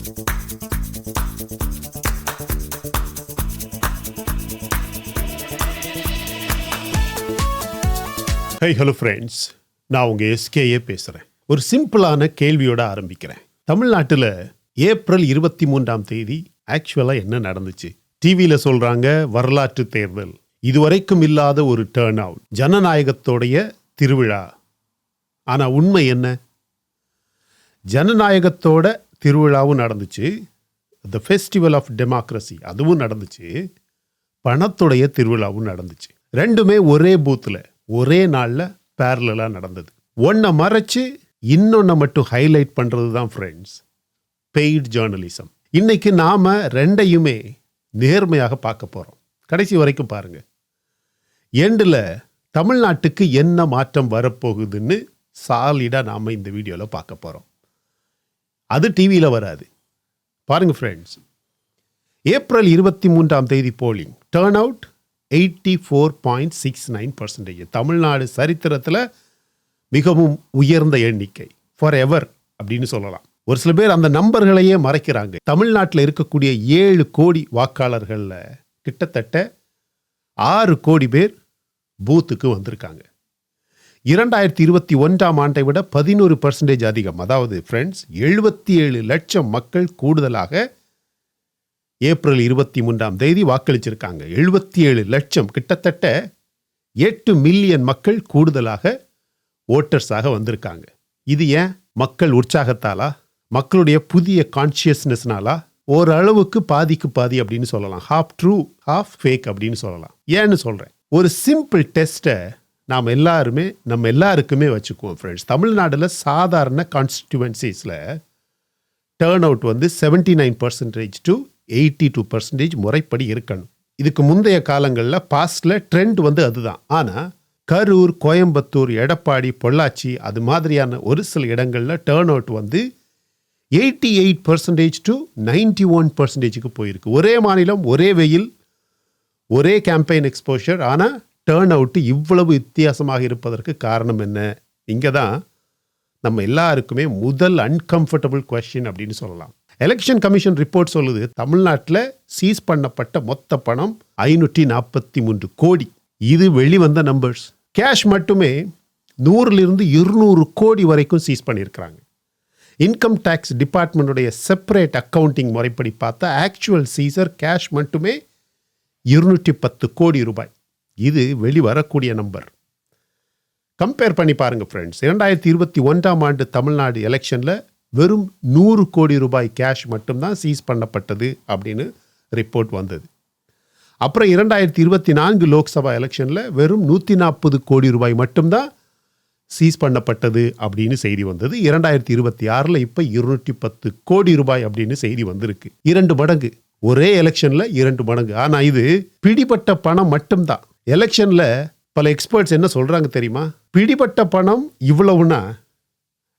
Hello friends, நான் உங்கள் SKA பேசுகிறேன். ஒரு சிம்பிளான கேள்வியோட ஆரம்பிக்கிறேன். தமிழ்நாட்டில் ஏப்ரல் 23 ஆக்சுவலாக என்ன நடந்துச்சு? டிவியில் சொல்கிறாங்க வரலாற்று தேர்தல், இதுவரைக்கும் இல்லாத ஒரு டேர்ன் அவுட், ஜனநாயகத்தோடைய திருவிழா. ஆனால் உண்மை என்ன? ஜனநாயகத்தோட திருவிழாவும் நடந்துச்சு, த ஃபெஸ்டிவல் ஆஃப் டெமோக்ரஸி அதுவும் நடந்துச்சு, பணத்துடைய திருவிழாவும் நடந்துச்சு. ரெண்டுமே ஒரே பூத்தில் ஒரே நாளில் பேரலாக நடந்தது. ஒன்றை மறைச்சு இன்னொன்றை மட்டும் ஹைலைட் பண்ணுறது தான் ஃப்ரெண்ட்ஸ் பெய்டு ஜேர்னலிசம். இன்னைக்கு நாம் ரெண்டையுமே நேர்மையாக பார்க்க போகிறோம். கடைசி வரைக்கும் பாருங்கள். எண்டில் தமிழ்நாட்டுக்கு என்ன மாற்றம் வரப்போகுதுன்னு சாலிடாக நாம் இந்த வீடியோவில் பார்க்க போகிறோம். அது டிவியில் வராது. பாருங்கள் friends, April 23 polling turn out 84.69%. Tamil Nadu சரித்திரத்தில் மிகவும் உயர்ந்த எண்ணிக்கை, ஃபார் எவர் அப்படின்னு சொல்லலாம். ஒரு சில பேர் அந்த நம்பர்களையே மறைக்கிறாங்க. தமிழ்நாட்டில் இருக்கக்கூடிய 7 கோடி வாக்காளர்களில் கிட்டத்தட்ட 6 கோடி பேர் பூத்துக்கு வந்திருக்காங்க. 2021 ஆண்டை விட 11% அதிகம். அதாவது ஃப்ரெண்ட்ஸ், 77 லட்சம் மக்கள் கூடுதலாக ஏப்ரல் 23 வாக்களிச்சிருக்காங்க. 77 லட்சம், கிட்டத்தட்ட 8 மில்லியன் மக்கள் கூடுதலாக ஓட்டர்ஸாக வந்திருக்காங்க. இது ஏன்? மக்கள் உற்சாகத்தாலா? மக்களுடைய புதிய கான்சியஸ்னஸ்னாலா? ஓரளவுக்கு பாதிக்கு பாதி அப்படின்னு சொல்லலாம். ஹாஃப் ட்ரூ ஹாஃப் ஃபேக் அப்படின்னு சொல்லலாம். ஏன்னு சொல்கிறேன், ஒரு சிம்பிள் டெஸ்ட்டை நம்ம எல்லாருக்குமே வச்சுக்குவோம் ஃப்ரெண்ட்ஸ். தமிழ்நாட்டில் சாதாரண கான்ஸ்டிடுவன்சிஸில் டேர்ன் அவுட் 79% to 82% முறைப்படி இருக்கணும். இதுக்கு முந்தைய காலங்களில் பாஸ்டில் ட்ரெண்ட் அதுதான். ஆனால் கரூர், கோயம்புத்தூர், எடப்பாடி, பொள்ளாச்சி அது மாதிரியான ஒரு சில இடங்களில் டேர்ன் அவுட் 88% to 91% போயிருக்கு. ஒரே மாநிலம், ஒரே வெயில், ஒரே கேம்பெயின் எக்ஸ்போஷர், ஆனால் டேர்ன் அவுட்டு இவ்வளவு வித்தியாசமாக இருப்பதற்கு காரணம் என்ன? இங்கே தான் நம்ம எல்லாருக்குமே முதல் அன்கம்ஃபர்டபுள் கொஸ்டின் அப்படின்னு சொல்லலாம். எலெக்ஷன் கமிஷன் ரிப்போர்ட் சொல்லுது, தமிழ்நாட்டில் சீஸ் பண்ணப்பட்ட மொத்த பணம் 543 கோடி. இது வெளிவந்த நம்பர்ஸ். கேஷ் மட்டுமே 100-200 கோடி வரைக்கும் சீஸ் பண்ணியிருக்கிறாங்க. இன்கம் டேக்ஸ் டிபார்ட்மெண்ட்டுடைய செப்பரேட் அக்கவுண்டிங் முறைப்படி பார்த்தா ஆக்சுவல் சீசர் கேஷ் மட்டுமே 210 கோடி ரூபாய். இது வெளிவரக்கூடிய நம்பர். கம்பேர் பண்ணி பாருங்கள் ஃப்ரெண்ட்ஸ். 2021 ஆண்டு தமிழ்நாடு எலெக்ஷனில் வெறும் 100 கோடி ரூபாய் கேஷ் மட்டும்தான் சீஸ் பண்ணப்பட்டது அப்படின்னு ரிப்போர்ட் வந்தது. அப்புறம் 2024 லோக்சபா எலெக்ஷனில் வெறும் 140 கோடி ரூபாய் மட்டும்தான் சீஸ் பண்ணப்பட்டது அப்படின்னு செய்தி வந்தது. 2026 இப்போ 210 கோடி ரூபாய் அப்படின்னு செய்தி வந்திருக்கு. 2 மடங்கு. ஒரே எலெக்ஷனில் 2 மடங்கு. ஆனால் இது பிடிபட்ட பணம் மட்டும்தான். எலெக்ஷனில் பல எக்ஸ்பர்ட்ஸ் என்ன சொல்கிறாங்க தெரியுமா? பிடிபட்ட பணம் இவ்வளவுனா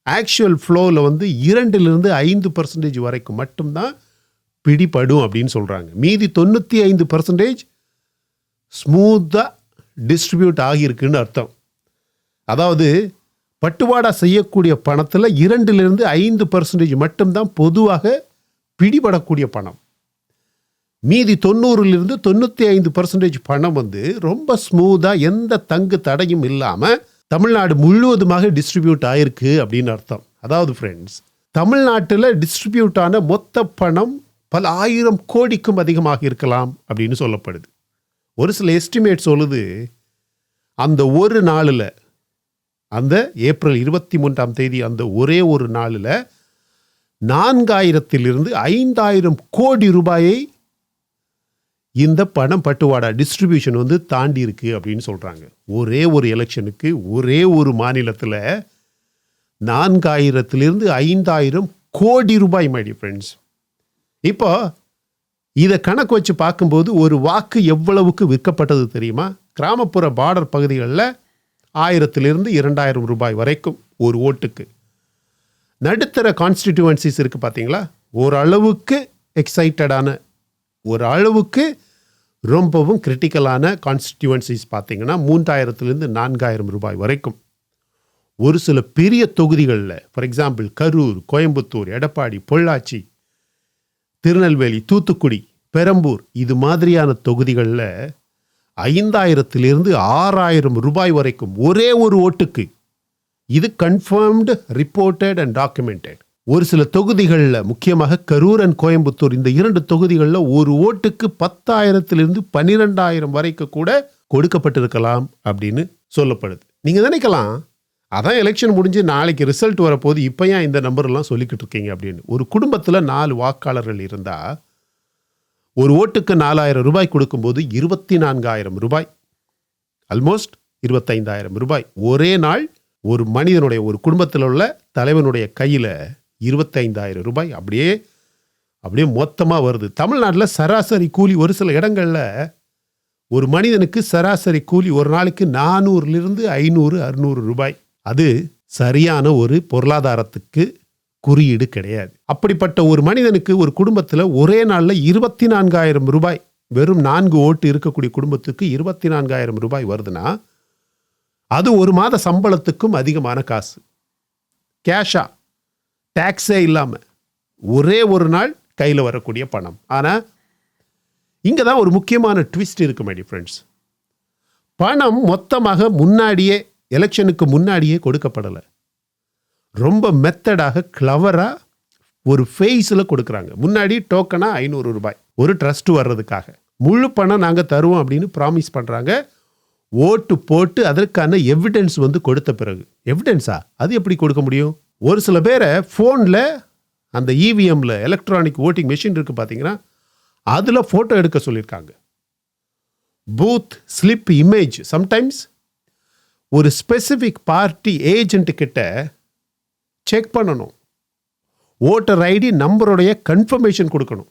ஆக்சுவல் ஃப்ளோவில் 2-5% வரைக்கும் மட்டும்தான் பிடிபடும் அப்படின்னு சொல்கிறாங்க. மீதி 95% ஸ்மூத்தாக டிஸ்ட்ரிபியூட் ஆகியிருக்குன்னு அர்த்தம். அதாவது பட்டுவாடா செய்யக்கூடிய பணத்தில் 2-5% மட்டும்தான் பொதுவாக பிடிபடக்கூடிய பணம். மீதி 90-95% பணம் ரொம்ப ஸ்மூத்தாக எந்த தங்கு தடையும் இல்லாமல் தமிழ்நாடு முழுவதுமாக டிஸ்ட்ரிபியூட் ஆயிருக்கு அப்படின்னு அர்த்தம். அதாவது ஃப்ரெண்ட்ஸ், தமிழ்நாட்டில் டிஸ்ட்ரிபியூட் ஆன மொத்த பணம் பல 1000 கோடிக்கும் அதிகமாக இருக்கலாம் அப்படின்னு சொல்லப்படுது. ஒரு சில எஸ்டிமேட் சொல்லுது, அந்த ஒரு நாளில், அந்த ஏப்ரல் 23 அந்த ஒரே ஒரு நாளில் 4000-5000 கோடி ரூபாயை இந்த பணம் பட்டுவாடா டிஸ்ட்ரிபியூஷன் தாண்டி இருக்கு அப்படின்னு சொல்கிறாங்க. ஒரே ஒரு எலெக்ஷனுக்கு ஒரே ஒரு மாநிலத்தில் 4000-5000 கோடி ரூபாய் மை டியர் ஃப்ரெண்ட்ஸ். இப்போ இதை கணக்கு வச்சு பார்க்கும்போது ஒரு வாக்கு எவ்வளவுக்கு விற்கப்பட்டது தெரியுமா? கிராமப்புற பார்டர் பகுதிகளில் 1000-2000 ரூபாய் வரைக்கும் ஒரு ஓட்டுக்கு. நடுத்தர கான்ஸ்டிடியூவன்சிஸ் இருக்குது பார்த்தீங்களா, ஓரளவுக்கு எக்ஸைட்டடான, ஓரளவுக்கு ரொம்பவும் கிரிட்டிக்கலான கான்ஸ்டிடியூவன்சிஸ் பார்த்தீங்கன்னா 3000-4000 ரூபாய் வரைக்கும். ஒரு சில பெரிய தொகுதிகளில், ஃபார் எக்ஸாம்பிள் கரூர், கோயம்புத்தூர், எடப்பாடி, பொள்ளாச்சி, திருநெல்வேலி, தூத்துக்குடி, பெரம்பூர் இது மாதிரியான தொகுதிகளில் 5,000 6,000 ரூபாய் வரைக்கும் ஒரே ஒரு ஓட்டுக்கு. இது கன்ஃபர்ம்டு, ரிப்போர்ட்டட் அண்ட் டாக்குமெண்டட். ஒரு சில தொகுதிகளில், முக்கியமாக கரூர் அண்ட் கோயம்புத்தூர், இந்த 2 தொகுதிகளில் ஒரு ஓட்டுக்கு 10,000 12,000 வரைக்கும் கூட கொடுக்கப்பட்டிருக்கலாம் அப்படின்னு சொல்லப்படுது. நீங்கள் நினைக்கலாம், அதான் எலெக்ஷன் முடிஞ்சு நாளைக்கு ரிசல்ட் வரப்போது, இப்போ ஏன் இந்த நம்பர்லாம் சொல்லிக்கிட்டு இருக்கீங்க அப்படின்னு. ஒரு குடும்பத்தில் 4 வாக்காளர்கள் இருந்தால் ஒரு ஓட்டுக்கு 4,000 ரூபாய் கொடுக்கும்போது 24,000 ரூபாய், ஆல்மோஸ்ட் 25,000 ரூபாய் ஒரே நாள் ஒரு மனிதனுடைய, ஒரு குடும்பத்தில் உள்ள தலைவனுடைய கையில் 25,000 ரூபாய் அப்படியே மொத்தமாக வருது. தமிழ்நாட்டில் சராசரி கூலி ஒரு சில இடங்களில் ஒரு மனிதனுக்கு சராசரி கூலி ஒரு நாளைக்கு 400 500 600 ரூபாய். அது சரியான ஒரு பொருளாதாரத்துக்கு குறியீடு கிடையாது. அப்படிப்பட்ட ஒரு மனிதனுக்கு ஒரு குடும்பத்தில் ஒரே நாளில் 24,000 ரூபாய், வெறும் 4 ஓட்டு இருக்கக்கூடிய குடும்பத்துக்கு 24,000 ரூபாய் வருதுன்னா அது ஒரு மாத சம்பளத்துக்கும் அதிகமான காசு. கேஷா, டாக்ஸே இல்லாமல் ஒரே ஒரு நாள் கையில் வரக்கூடிய பணம். ஆனால் இங்கே தான் ஒரு முக்கியமான ட்விஸ்ட் இருக்கு மை டியர் ஃப்ரெண்ட்ஸ். பணம் மொத்தமாக முன்னாடியே, எலெக்ஷனுக்கு முன்னாடியே கொடுக்கப்படலை. ரொம்ப மெத்தடாக, கிளவராக ஒரு ஃபேஸில் கொடுக்குறாங்க. முன்னாடி டோக்கனா 500 ரூபாய் ஒரு ட்ரஸ்ட் வர்றதுக்காக, முழு பணம் நாங்கள் தருவோம் அப்படின்னு ப்ராமிஸ் பண்ணுறாங்க. ஓட்டு போட்டு அதற்கான எவிடன்ஸ் கொடுத்த பிறகு, எவிடன்ஸா அது எப்படி கொடுக்க முடியும்? ஒரு சில பேரை ஃபோனில், அந்த இவிஎம்மில், எலக்ட்ரானிக் ஓட்டிங் மெஷின் இருக்குது பார்த்தீங்கன்னா, அதில் ஃபோட்டோ எடுக்க சொல்லியிருக்காங்க. பூத் ஸ்லிப் இமேஜ், சம்டைம்ஸ் ஒரு ஸ்பெசிஃபிக் பார்ட்டி ஏஜென்ட்டுக்கிட்ட செக் பண்ணணும். ஓட்டர் ஐடி நம்பருடைய கன்ஃபர்மேஷன் கொடுக்கணும்.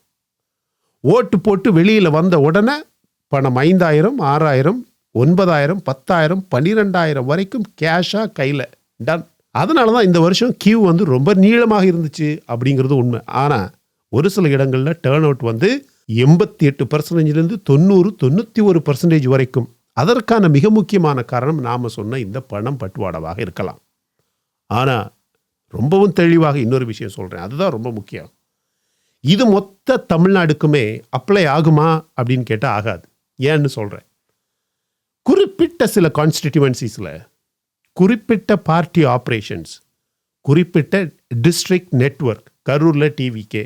ஓட்டு போட்டு வெளியில் வந்த உடனே பணம் 5,000 6,000 9,000 10,000 12,000 வரைக்கும் கேஷாக கையில் டன். அதனால தான் இந்த வருஷம் கியூ ரொம்ப நீளமாக இருந்துச்சு அப்படிங்கிறது உண்மை. ஆனால் ஒரு சில இடங்களில் டேர்ன் அவுட் 88% 90 91% வரைக்கும். அதற்கான மிக முக்கியமான காரணம் நாம் சொன்ன இந்த பணம் பட்டுவாடாவாக இருக்கலாம். ஆனால் ரொம்பவும் தெளிவாக இன்னொரு விஷயம் சொல்கிறேன், அதுதான் ரொம்ப முக்கியம். இது மொத்த தமிழ்நாடுக்குமே அப்ளை ஆகுமா அப்படின்னு கேட்டால் ஆகாது. ஏன்னு சொல்கிறேன். குறிப்பிட்ட சில கான்ஸ்டிடியூவன்சிஸில், குறிப்பிட்ட பார்ட்டி ஆப்ரேஷன்ஸ், குறிப்பிட்ட டிஸ்ட்ரிக்ட் நெட்வொர்க், கரூரில் டிவிகே,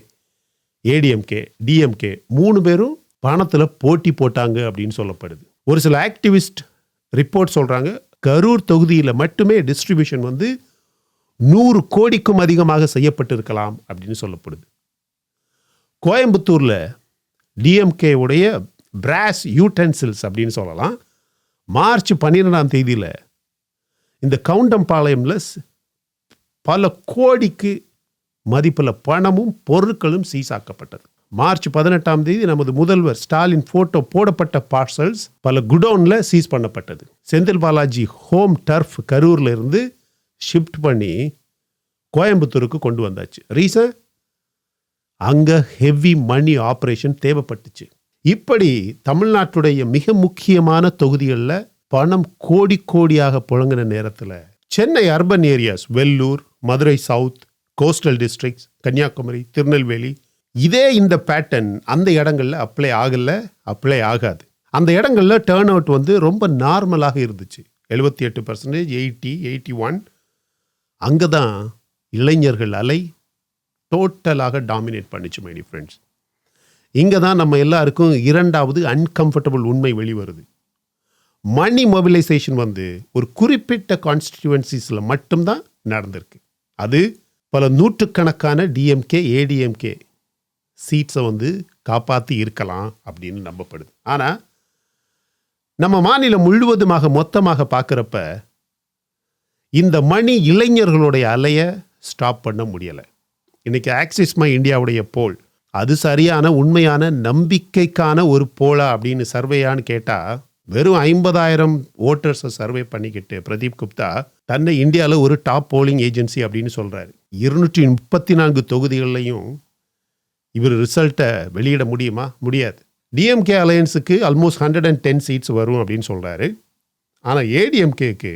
ஏடிஎம்கே, டிஎம்கே 3 பேரும் பணத்தில் போட்டி போட்டாங்க அப்படின்னு சொல்லப்படுது. ஒரு சில ஆக்டிவிஸ்ட் ரிப்போர்ட் சொல்கிறாங்க, கரூர் தொகுதியில் மட்டுமே டிஸ்ட்ரிபியூஷன் 100 கோடிக்கும் அதிகமாக செய்யப்பட்டிருக்கலாம் அப்படின்னு சொல்லப்படுது. கோயம்புத்தூரில் டிஎம்கே உடைய பிராஸ் யூட்டென்சில்ஸ் அப்படின்னு சொல்லலாம், மார்ச் 12ஆம் தேதியில் இந்த கவுண்டம்பாளையம்ல பல கோடிக்கு மதிப்பில் பணமும் பொருட்களும் சீஸாக்கப்பட்டது. மார்ச் 18ஆம் தேதி நமது முதல்வர் ஸ்டாலின் போட்டோ போடப்பட்ட பார்சல்ஸ் பல குடோன்ல சீஸ் பண்ணப்பட்டது. செந்தில் பாலாஜி ஹோம் டர்ஃப் கரூர்ல இருந்து ஷிஃப்ட் பண்ணி கோயம்புத்தூருக்கு கொண்டு வந்தாச்சு. ரீசன், அங்க ஹெவி மணி ஆப்ரேஷன் தேவைப்பட்டுச்சு. இப்படி தமிழ்நாட்டுடைய மிக முக்கியமான தொகுதிகளில் பணம் கோடி கோடியாக புழங்கின நேரத்தில் Chennai urban areas, Vellore, Madurai south, coastal districts, Kanyakumari, Tirunelveli, இதே இந்த பேட்டர்ன் அந்த இடங்களில் அப்ளை அப்ளை ஆகாது. அந்த இடங்களில் டேர்ன் அவுட் ரொம்ப நார்மலாக இருந்துச்சு. 78%, 80, 81. அங்கே தான் இளைஞர்கள் அலை டோட்டலாக டாமினேட் பண்ணிச்சு மை டியர் ஃப்ரெண்ட்ஸ். இங்கே தான் நம்ம எல்லாருக்கும் இரண்டாவது அன்கம்ஃபர்டபுள் உண்மை வெளிவருது. மணி மொபிலைசேஷன் ஒரு குறிப்பிட்ட கான்ஸ்டிடியூவன்சிஸில் மட்டும்தான் நடந்திருக்கு. அது பல நூற்றுக்கணக்கான டிஎம்கே, ஏடிஎம்கே சீட்ஸை காப்பாற்றி இருக்கலாம் அப்படின்னு நம்பப்படுது. ஆனால் நம்ம மாநிலம் முழுவதுமாக மொத்தமாக பார்க்குறப்ப இந்த மணி இளைஞர்களுடைய அலையை ஸ்டாப் பண்ண முடியலை. இன்னைக்கு ஆக்சிஸ் மை இந்தியாவுடைய போல், அது சரியான உண்மையான நம்பிக்கைக்கான ஒரு போலா அப்படின்னு சர்வேயான்னு கேட்டால், வெறும் 50,000 ஓட்டர்ஸை சர்வே பண்ணிக்கிட்டு பிரதீப் குப்தா தன்னை இந்தியாவில் ஒரு டாப் போலிங் ஏஜென்சி அப்படின்னு சொல்கிறாரு. 234 தொகுதிகள்லையும் இவர் ரிசல்ட்டை வெளியிட முடியுமா? முடியாது. டிஎம்கே அலையன்ஸுக்கு ஆல்மோஸ்ட் 110 சீட்ஸ் வரும் அப்படின்னு சொல்கிறாரு. ஆனால் ஏடிஎம்கேக்கு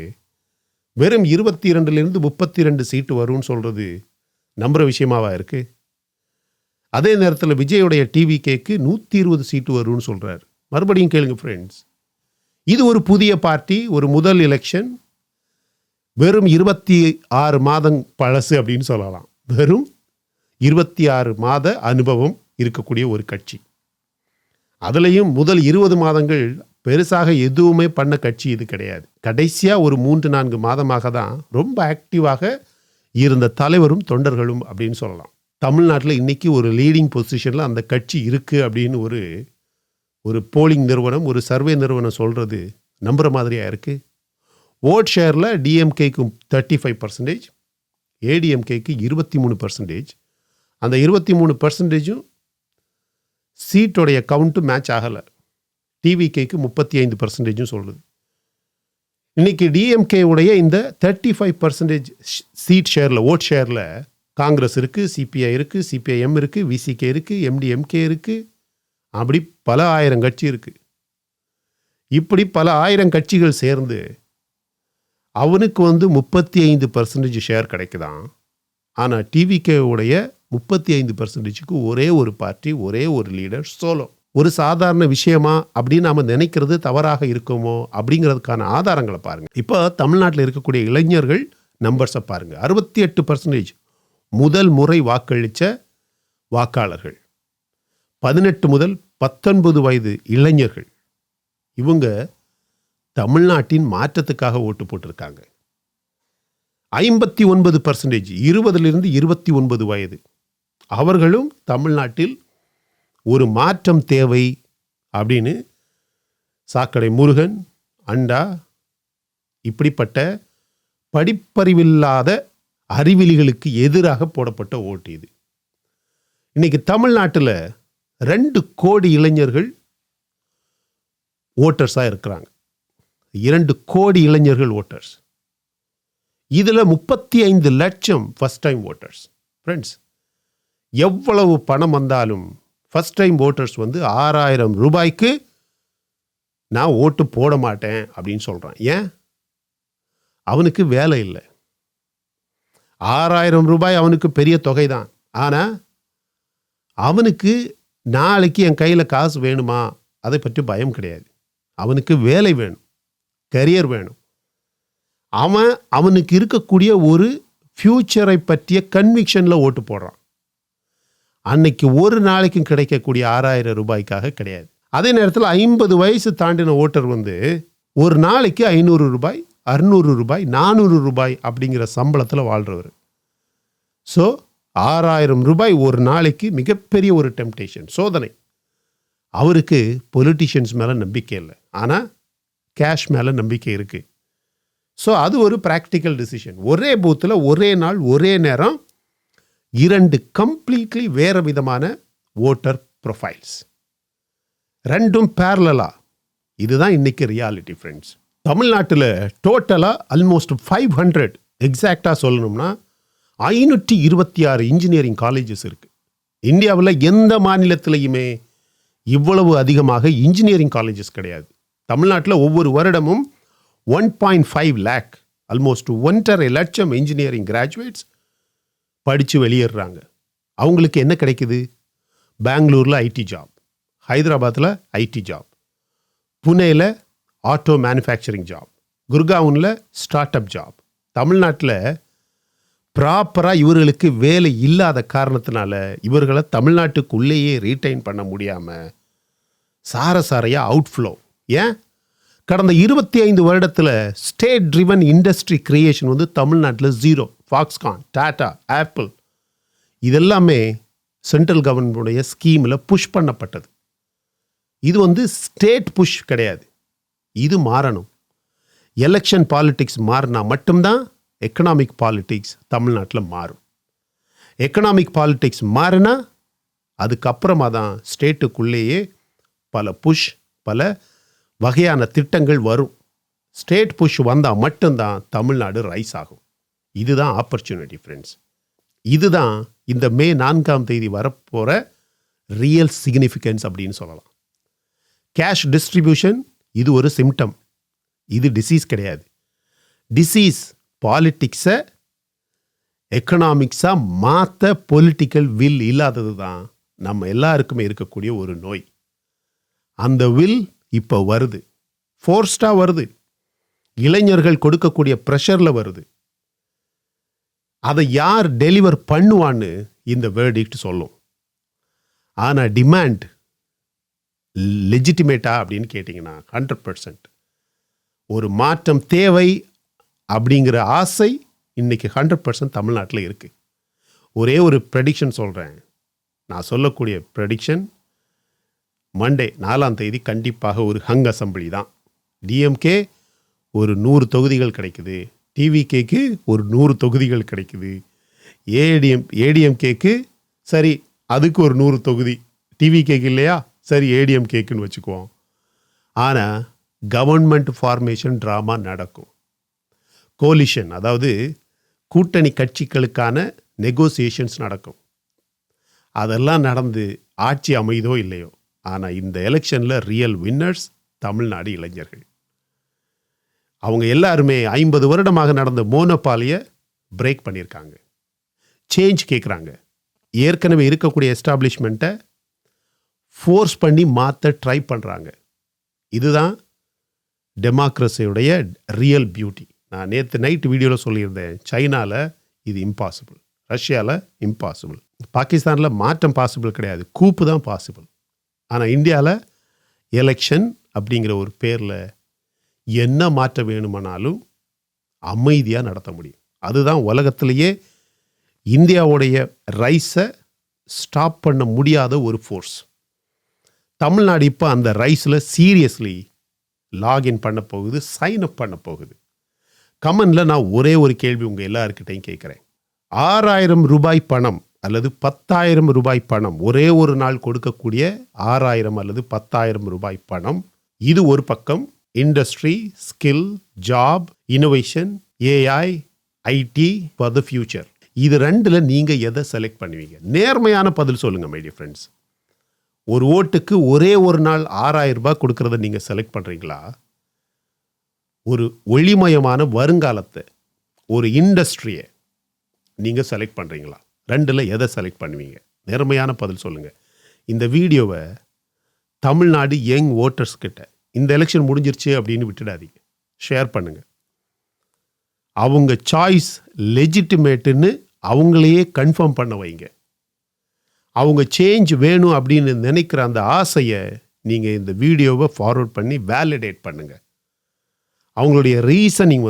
வெறும் 22 32 சீட்டு வரும்னு சொல்கிறது நம்புகிற விஷயமாவா இருக்குது? அதே நேரத்தில் விஜயோடைய டிவிகேக்கு 120 சீட்டு வரும்னு சொல்கிறார். மறுபடியும் கேளுங்க ஃப்ரெண்ட்ஸ், இது ஒரு புதிய பார்ட்டி, ஒரு முதல் எலெக்ஷன், வெறும் 26 மாதம் பழசு அப்படின்னு சொல்லலாம். வெறும் 26 மாத அனுபவம் இருக்கக்கூடிய ஒரு கட்சி. அதுலேயும் முதல் 20 மாதங்கள் பெருசாக எதுவுமே பண்ண கட்சி இது கிடையாது. கடைசியாக ஒரு 3-4 மாதமாக தான் ரொம்ப ஆக்டிவாக இருந்த தலைவரும் தொண்டர்களும் அப்படின்னு சொல்லலாம். தமிழ்நாட்டில் இன்றைக்கி ஒரு லீடிங் பொசிஷனில் அந்த கட்சி இருக்குது அப்படின்னு ஒரு போலிங் நிறுவனம், ஒரு சர்வே நிறுவனம் சொல்கிறது நம்புகிற மாதிரியாக இருக்குது. ஓட் ஷேரில் டிஎம்கேக்கு 35%, ஏடிஎம்கேக்கு 23%. அந்த 23% சீட்டோடைய கவுண்ட்டு மேட்ச் ஆகலை. டிவிகேக்கு 35% சொல்லுது. இன்றைக்கி டிஎம்கே உடைய இந்த 35% சீட் ஷேரில், ஓட் ஷேரில் காங்கிரஸ் இருக்குது, சிபிஐ இருக்குது, சிபிஐஎம் இருக்குது, விசிகே இருக்குது, எம்டிஎம்கே இருக்குது, அப்படி பல ஆயிரம் கட்சி இருக்குது. இப்படி பல ஆயிரம் கட்சிகள் சேர்ந்து அவனுக்கு 35% ஷேர் கிடைக்குதான். ஆனால் டிவிகே உடைய 35%க்கு ஒரே ஒரு பார்ட்டி, ஒரே ஒரு லீடர் சோலோ. ஒரு சாதாரண விஷயமா அப்படின்னு நாம் நினைக்கிறது தவறாக இருக்குமோ அப்படிங்கிறதுக்கான ஆதாரங்களை பாருங்கள். இப்போ தமிழ்நாட்டில் இருக்கக்கூடிய இளைஞர்கள் நம்பர்ஸை பாருங்கள். 68% முதல் முறை வாக்களித்த வாக்காளர்கள், 18 முதல் 19 வயது இளைஞர்கள், இவங்க தமிழ்நாட்டின் மாற்றத்துக்காக ஓட்டு போட்டிருக்காங்க. 59% 20லிருந்து 29 வயது, அவர்களும் தமிழ்நாட்டில் ஒரு மாற்றம் தேவை அப்படின்னு சாக்கடை முருகன், அண்டா, இப்படிப்பட்ட படிப்பறிவில்லாத அறிவிலிகளுக்கு எதிராக போடப்பட்ட ஓட்டு இது. இன்னைக்கு தமிழ்நாட்டில் 2 கோடி இளைஞர்கள் ஓட்டர்ஸாக இருக்கிறாங்க. 2 கோடி இளைஞர்கள் ஓட்டர்ஸ். இதில் 35 லட்சம் ஃபஸ்ட் டைம் ஓட்டர்ஸ். ஃப்ரெண்ட்ஸ், எவ்வளவு பணம் வந்தாலும் ஃபஸ்ட் டைம் ஓட்டர்ஸ் 6,000 ரூபாய்க்கு நான் ஓட்டு போட மாட்டேன் அப்படின்னு சொல்கிறான். ஏன்? அவனுக்கு வேலை இல்லை. 6,000 ரூபாய் அவனுக்கு பெரிய தொகை தான். ஆனால் அவனுக்கு நாளைக்கு என் கையில் காசு வேணுமா அதை பற்றி பயம் கிடையாது. அவனுக்கு வேலை வேணும், கரியர் வேணும். அவனுக்கு இருக்கக்கூடிய ஒரு ஃப்யூச்சரை பற்றிய கன்விக்ஷனில் ஓட்டு போடுறான். அன்னைக்கு ஒரு நாளைக்கும் கிடைக்கக்கூடிய 6,000 ரூபாய்க்காக கிடையாது. அதே நேரத்தில் 50 வயசு தாண்டின ஓட்டர் ஒரு நாளைக்கு 500 ரூபாய், 600 ரூபாய், 400 ரூபாய் அப்படிங்கிற சம்பளத்தில் வாழ்கிறவர். ஸோ 6,000 ரூபாய் ஒரு நாளைக்கு மிகப்பெரிய ஒரு டெம்டேஷன், சோதனை. அவருக்கு பொலிட்டிஷியன்ஸ் மேலே நம்பிக்கை இல்லை, ஆனால் கேஷ் மேலே நம்பிக்கை இருக்குது. ஸோ அது ஒரு ப்ராக்டிக்கல் டிசிஷன். ஒரே பூத்தில் ஒரே நாள் ஒரே நேரம் 2 கம்ப்ளீட்லி வேறு விதமான ஓட்டர் ப்ரொஃபைல்ஸ், 2ம் பேரலா. இதுதான் இன்னைக்கு ரியாலிட்டி ஃப்ரெண்ட்ஸ். தமிழ்நாட்டில் டோட்டலாக ஆல்மோஸ்ட் 500, எக்ஸாக்டாக சொல்லணும்னா 526 இன்ஜினியரிங் காலேஜஸ் இருக்குது. இந்தியாவில் எந்த மாநிலத்திலையுமே இவ்வளவு அதிகமாக இன்ஜினியரிங் காலேஜஸ் கிடையாது. தமிழ்நாட்டில் ஒவ்வொரு வருடமும் 1.5 லேக், ஆல்மோஸ்ட் 1.5 லட்சம் இன்ஜினியரிங் கிராஜுவேட்ஸ் படித்து வெளியேறாங்க. அவங்களுக்கு என்ன கிடைக்குது? பெங்களூரில் ஐடி ஜாப், ஹைதராபாத்தில் ஐடி ஜாப், புனேயில் ஆட்டோ மேனுஃபேக்சரிங் ஜாப், குர்காவுனில் ஸ்டார்ட் அப் ஜாப். தமிழ்நாட்டில் ப்ராப்பராக இவர்களுக்கு வேலை இல்லாத காரணத்தினால இவர்களை தமிழ்நாட்டுக்குள்ளேயே ரீட்டைன் பண்ண முடியாமல் சாரையாக அவுட்ஃப்ளோ. ஏன்? கடந்த 25 வருடத்தில் ஸ்டேட் ட்ரிவன் இண்டஸ்ட்ரி கிரியேஷன் தமிழ்நாட்டில் 0. ஃபாக்ஸ்கான், டாடா, ஆப்பிள் இதெல்லாமே சென்ட்ரல் கவர்மெண்ட்டுடைய ஸ்கீமில் புஷ் பண்ணப்பட்டது. இது ஸ்டேட் புஷ் கிடையாது. இது மாறணும். எலெக்ஷன் பாலிட்டிக்ஸ் மாறினா மட்டும்தான் எக்கனாமிக் பாலிட்டிக்ஸ் தமிழ்நாட்டில் மாறும். எக்கனாமிக் பாலிட்டிக்ஸ் மாறினா அதுக்கப்புறமா தான் ஸ்டேட்டுக்குள்ளேயே பல புஷ், பல வகையான திட்டங்கள் வரும். ஸ்டேட் புஷ் வந்தால் மட்டும்தான் தமிழ்நாடு ரைஸ் ஆகும். இதுதான் ஆப்பர்ச்சுனிட்டி ஃப்ரெண்ட்ஸ். இதுதான் இந்த மே 4ஆம் தேதி வரப்போகிற ரியல் சிக்னிஃபிகன்ஸ் அப்படின்னு சொல்லலாம். கேஷ் டிஸ்ட்ரிபியூஷன் இது ஒரு சிம்டம், இது டிசீஸ் கிடையாது. டிசீஸ் பாலிட்டிக்ஸை எக்கனாமிக்ஸாக மாற்ற பொலிட்டிக்கல் வில் இல்லாதது தான் நம்ம எல்லாருக்குமே இருக்கக்கூடிய ஒரு நோய். அந்த வில் இப்போ வருது, ஃபோர்ஸ்டாக வருது, இளைஞர்கள் கொடுக்கக்கூடிய ப்ரெஷரில் வருது. அதை யார் டெலிவர் பண்ணுவான்னு இந்த வேர்டிக்ட் சொல்லும். ஆனால் டிமாண்ட் லெஜிட்டிமேட்டா அப்படின்னு கேட்டிங்கன்னா 100%. ஒரு மாற்றம் தேவை அப்படிங்கிற ஆசை இன்னைக்கு 100% தமிழ்நாட்டில் இருக்குது. ஒரே ஒரு ப்ரெடிக்ஷன் சொல்கிறேன். நான் சொல்லக்கூடிய ப்ரெடிக்ஷன், மண்டே 4ஆம் தேதி கண்டிப்பாக ஒரு ஹங் அசம்பிளி தான். டிஎம்கே ஒரு 100 தொகுதிகள் கிடைக்குது, டிவிகேக்கு ஒரு 100 தொகுதிகள் கிடைக்குது, ஏடிஎம்கேக்கு சரி அதுக்கு ஒரு 100 தொகுதி, டிவிகேக்கு இல்லையா, சரி ஏடிஎம்கேக்குன்னு வச்சுக்குவோம். ஆனால் கவர்மெண்ட் ஃபார்மேஷன் ட்ராமா நடக்கும். கோலிஷன், அதாவது கூட்டணி கட்சிகளுக்கான நெகோசியேஷன்ஸ் நடக்கும். அதெல்லாம் நடந்து ஆட்சி அமைதோ இல்லையோ, ஆனால் இந்த எலெக்ஷனில் ரியல் வின்னர்ஸ் தமிழ்நாடு இளைஞர்கள். அவங்க எல்லாருமே 50 வருடமாக நடந்த மோனோபாலியை பிரேக் பண்ணியிருக்காங்க. சேஞ்ச் கேட்குறாங்க. ஏற்கனவே இருக்கக்கூடிய எஸ்டாப்ளிஷ்மெண்ட்டை ஃபோர்ஸ் பண்ணி மாற்ற ட்ரை பண்ணுறாங்க. இதுதான் டெமோக்ரஸியுடைய ரியல் பியூட்டி. நான் நேற்று நைட் வீடியோவில் சொல்லியிருந்தேன், சைனாவில் இது இம்பாசிபிள், ரஷ்யாவில் இம்பாசிபிள், பாகிஸ்தானில் மாற்றம் பாசிபிள் கிடையாது, கூப்பு தான் பாசிபிள். ஆனால் இந்தியாவில் எலெக்ஷன் அப்படிங்கிற ஒரு பேரில் என்ன மாற்றம் வேணுமானாலும் அமைதியாக நடத்த முடியும். அதுதான் உலகத்திலேயே இந்தியாவுடைய ரைஸை ஸ்டாப் பண்ண முடியாத ஒரு ஃபோர்ஸ். தமிழ்நாடு இப்போ அந்த ரைஸில் சீரியஸ்லி லாகின் பண்ண போகுது, சைன் அப் பண்ண போகுது. கமெண்டில் நான் ஒரே ஒரு கேள்வி உங்கள் எல்லாருக்கிட்டையும் கேட்குறேன். 6000 ரூபாய் பணம் அல்லது 10,000 ரூபாய் பணம், ஒரே ஒரு நாள் கொடுக்கக்கூடிய 6000 அல்லது 10,000 ரூபாய் பணம், இது ஒரு பக்கம். Industry, skill, job, innovation, AI, IT for the future. இது ரெண்டில் நீங்கள் எதை செலக்ட் பண்ணுவீங்க? நேர்மையான பதில் சொல்லுங்கள் மை டியர் ஃப்ரெண்ட்ஸ். ஒரு ஓட்டுக்கு ஒரே ஒரு நாள் 6000 ரூபாய் கொடுக்கறத நீங்கள் செலக்ட் பண்ணுறீங்களா? ஒரு ஒளிமயமான வருங்காலத்தை, ஒரு இண்டஸ்ட்ரியை நீங்கள் செலக்ட் பண்ணுறீங்களா? ரெண்டில் எதை செலக்ட் பண்ணுவீங்க? நேர்மையான பதில் சொல்லுங்கள். இந்த வீடியோவை தமிழ்நாடு யங் ஓட்டர்ஸ் கிட்ட இந்த எலெக்ஷன் முடிஞ்சிருச்சு அப்படின்னு விட்டுடாதீங்க, ஷேர் பண்ணுங்கள். அவங்க சாய்ஸ் லெஜிட்டிமேட்டுன்னு அவங்களையே கன்ஃபார்ம் பண்ண வைங்க. அவங்க சேஞ்ச் வேணும் அப்படின்னு நினைக்கிற அந்த ஆசையை நீங்கள் இந்த வீடியோவை ஃபார்வர்ட் பண்ணி வேலிடேட் பண்ணுங்கள். அவங்களுடைய ரீசனிங்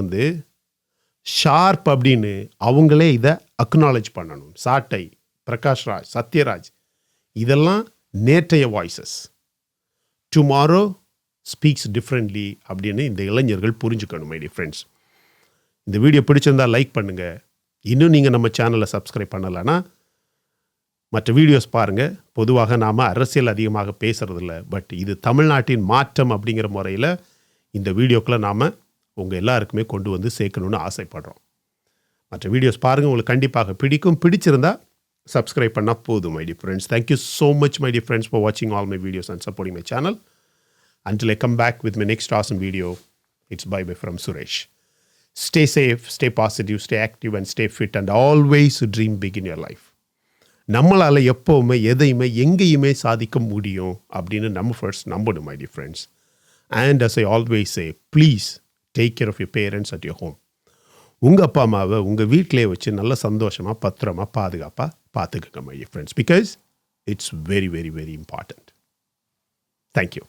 ஷார்ப் அப்படின்னு அவங்களே இதை அக்னாலேஜ் பண்ணணும். சாட்டை, பிரகாஷ் ராஜ், சத்யராஜ், இதெல்லாம் நேற்றைய வாய்ஸஸ். டுமாரோ ஸ்பீக்ஸ் டிஃப்ரெண்ட்லி அப்படின்னு இந்த இளைஞர்கள் புரிஞ்சுக்கணும் மை டியர் ஃப்ரெண்ட்ஸ். இந்த வீடியோ பிடிச்சிருந்தால் லைக் பண்ணுங்கள். இன்னும் நீங்கள் நம்ம சேனலை சப்ஸ்கிரைப் பண்ணலைன்னா மற்ற வீடியோஸ் பாருங்கள். பொதுவாக நாம் அரசியல் அதிகமாக பேசுகிறதில்ல, பட் இது தமிழ்நாட்டின் மாற்றம் அப்படிங்கிற முறையில் இந்த வீடியோக்களை நாம் உங்கள் எல்லாருக்குமே கொண்டு வந்து சேர்க்கணுன்னு ஆசைப்படுறோம். மற்ற வீடியோஸ் பாருங்கள், உங்களுக்கு கண்டிப்பாக பிடிக்கும். பிடிச்சிருந்தால் சப்ஸ்கிரைப் பண்ணால் போதும் my dear friends. Thank you so much my dear friends for வாட்சிங் all my videos and supporting my channel. Until I come back with my next awesome video, it's bye-bye from Suresh. Stay safe, stay positive, stay active and stay fit and always dream big in your life. நம்மளால் எப்போவுமே எதையுமே எங்கேயுமே சாதிக்க முடியும் அப்படின்னு நம்ம first நம்பணும் my dear friends. And as I always say, please take care of your parents at your home. உங்கள் அப்பா அம்மாவை உங்கள் வீட்டிலே வச்சு நல்ல சந்தோஷமாக பத்திரமா பாதுகாப்பாக பார்த்துக்கங்க my dear friends, because it's very very very important. Thank you.